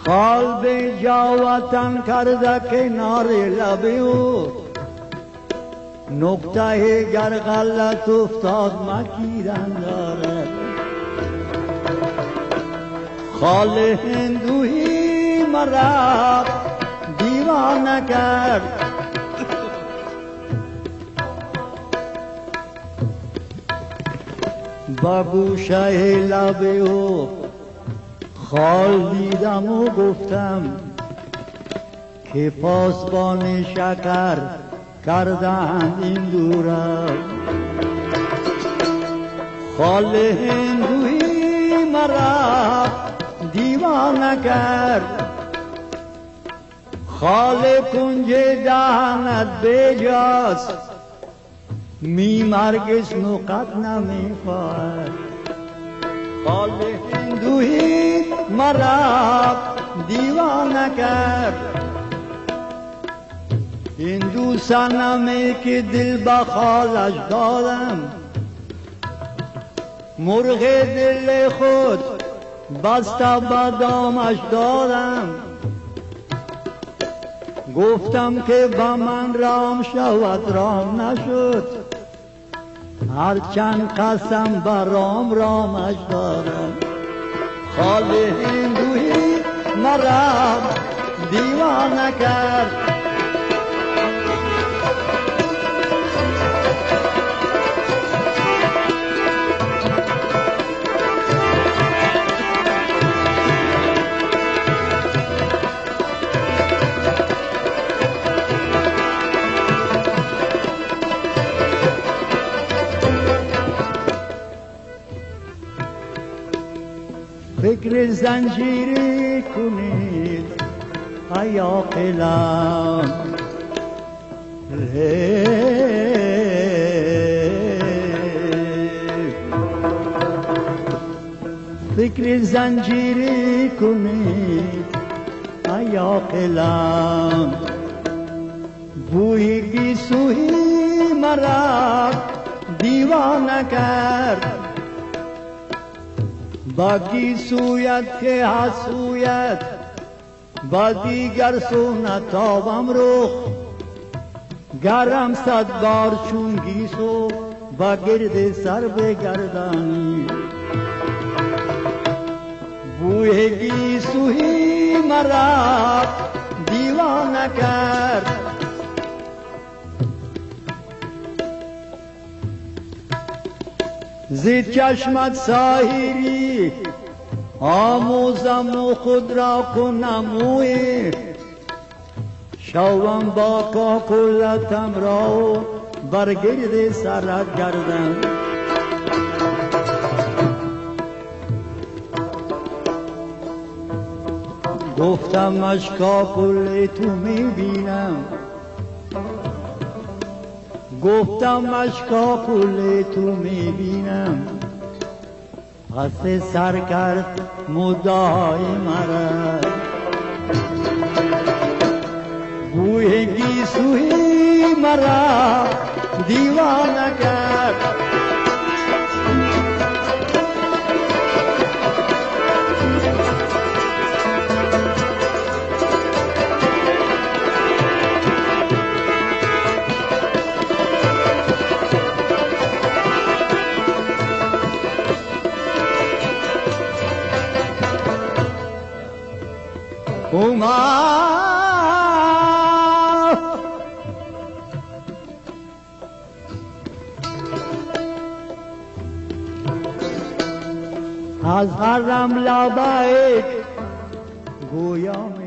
خال به جا وطن کرده کنار لبی او نقطه گر غلط افتاد مکیدن دارد خال هندویی مرا دیوانه کرد با گوشه لب او خال دیدم و گفتم که پاسبان شکر کردند این دورا خال هندویی مرا دیوانه کرد خال کنج دهنت بجاست می مرگش نقط نمی خواهد خال هندویی مرا دیوانه کرد هندو صنمی که دل به خالش دادم مرغ دل خود بسته به دامش دادم گفتم که با من رام شود رام نشد هرچند قسم برام رامش دارم خال هندویی مرا دیوانه کرد فکر زنجیری کنید ای عاقلان فکر زنجیری کنید ای عاقلان بوی گیسویی مرا دیوانه کرد با گیسویت که حسویت با دیگر سو نتابم رخ گرم صد بار چون گیسو با گرد سر بگردانی بوی گیسویی مرا دیوانه کرد زید چشمت ساحری آموزم و خود را کنم موی شوم با کاکلتم را برگرد سرت گردم گفتم اشکاکل تو میبینم گفتم اشکا کل تو میبینم پس سر کرد مدعای مرا بوی گیسویی مرا دیوانه کرد از حرم لبیک گویا